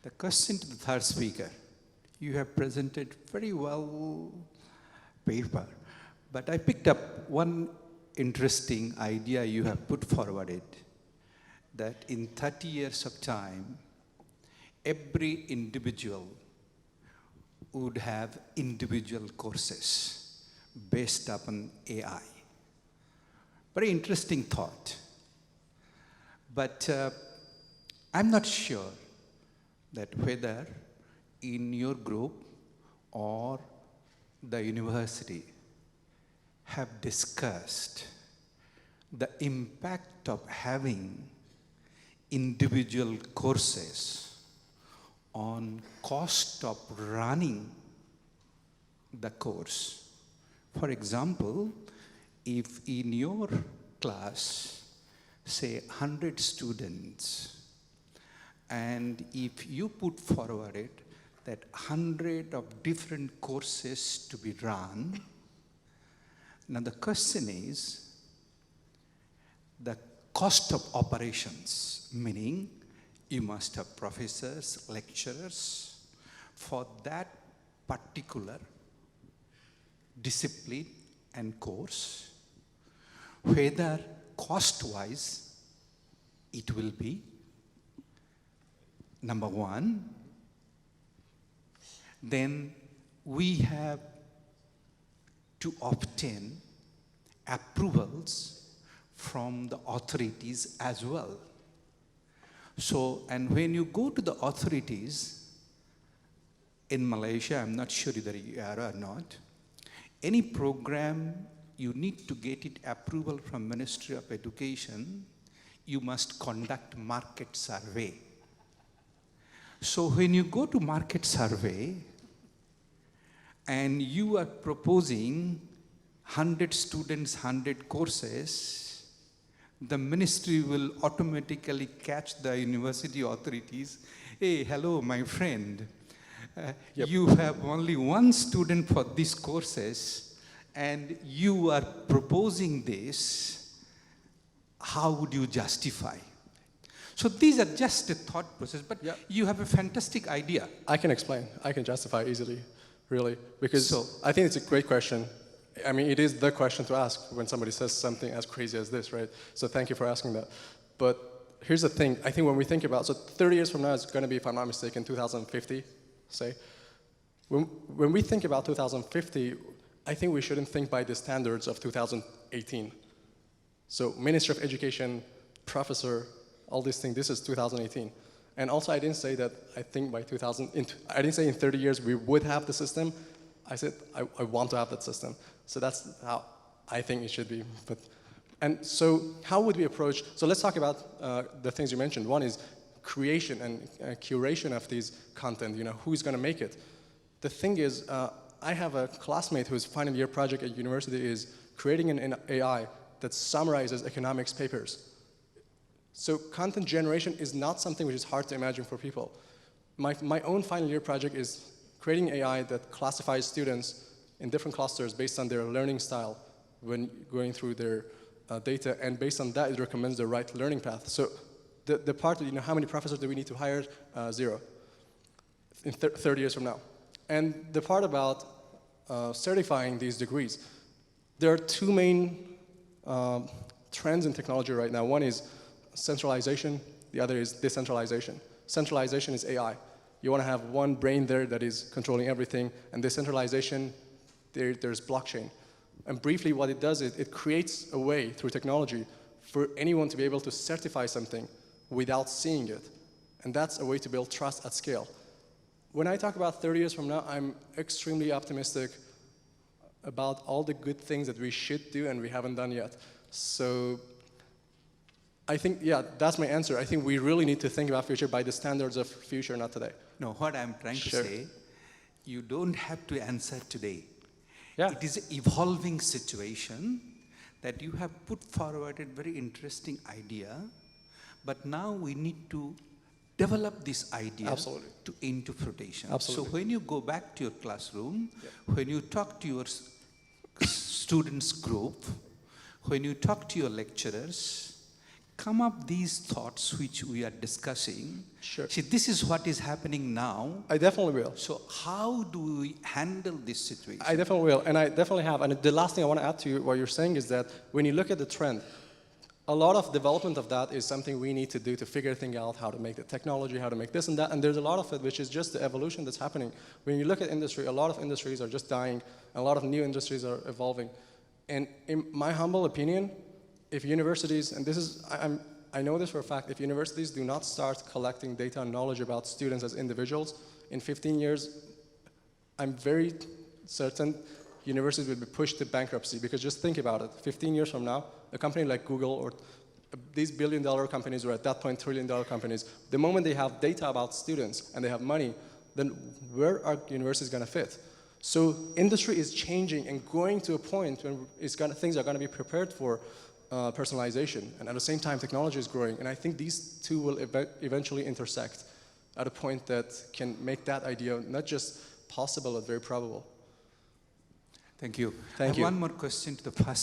The question to the third speaker, you have presented very well paper, but I picked up one interesting idea you have put forward, that in 30 years of time, every individual would have individual courses based upon AI. Very interesting thought. But I'm not sure that whether in your group or the university have discussed the impact of having individual courses on cost of running the course. For example, if in your class, say 100 students, and if you put forward that 100 of different courses to be run, now the question is the cost of operations, meaning you must have professors, lecturers for that particular discipline and course, whether cost-wise it will be, number one. Then we have to obtain approvals from the authorities as well. So, and when you go to the authorities in Malaysia, I'm not sure whether you are or not, any program you need to get it approval from Ministry of Education, you must conduct market survey. So when you go to market survey and you are proposing 100 students, 100 courses, the ministry will automatically catch the university authorities. Hey, hello, my friend. You have only one student for these courses and you are proposing this. How would you justify? So these are just a thought process, but you have a fantastic idea. I can explain. I can justify easily, really, because I think it's a great question. I mean, it is the question to ask when somebody says something as crazy as this, right? So thank you for asking that. But here's the thing. I think when we think about, so 30 years from now, it's going to be, if I'm not mistaken, 2050, say. When we think about 2050, I think we shouldn't think by the standards of 2018. So Ministry of Education, professor, all these things, this is 2018. And also I didn't say that I think by I didn't say in 30 years we would have the system. I said I want to have that system. So that's how I think it should be. And so how would we approach, so let's talk about the things you mentioned. One is creation and curation of these content, you know, who's gonna make it. The thing is, I have a classmate whose final year project at university is creating an AI that summarizes economics papers. So content generation is not something which is hard to imagine for people. My own final year project is creating AI that classifies students in different clusters based on their learning style when going through their data, and based on that it recommends the right learning path. So the part of, you know, how many professors do we need to hire? 0 in 30 years from now. And the part about certifying these degrees, there are two main trends in technology right now. One is centralization, the other is decentralization. Centralization is AI. You want to have one brain there that is controlling everything, and decentralization, there's blockchain. And briefly what it does is it creates a way through technology for anyone to be able to certify something without seeing it. And that's a way to build trust at scale. When I talk about 30 years from now, I'm extremely optimistic about all the good things that we should do and we haven't done yet. So I think, yeah, that's my answer. I think we really need to think about future by the standards of future, not today. No, what I'm trying to say, you don't have to answer today. Yeah. It is an evolving situation that you have put forward a very interesting idea, but now we need to develop this idea to interpretation. Absolutely. So when you go back to your classroom, when you talk to your students group, when you talk to your lecturers, come up these thoughts which we are discussing. Sure. See, this is what is happening now. I definitely will. So how do we handle this situation? I definitely will, and I definitely have. And the last thing I want to add to what you're saying is that when you look at the trend, a lot of development of that is something we need to do to figure things out, how to make the technology, how to make this and that, and there's a lot of it which is just the evolution that's happening. When you look at industry, a lot of industries are just dying, and a lot of new industries are evolving. And in my humble opinion, if universities, and this is, I know this for a fact, if universities do not start collecting data and knowledge about students as individuals, in 15 years, I'm very certain universities will be pushed to bankruptcy, because just think about it. 15 years from now, a company like Google or these billion-dollar companies, or at that point trillion-dollar companies, the moment they have data about students and they have money, then where are universities going to fit? So industry is changing and going to a point when things are going to be prepared for personalization, and at the same time technology is growing, and I think these two will eventually intersect at a point that can make that idea not just possible but very probable. Thank you. Thank you. One more question to the first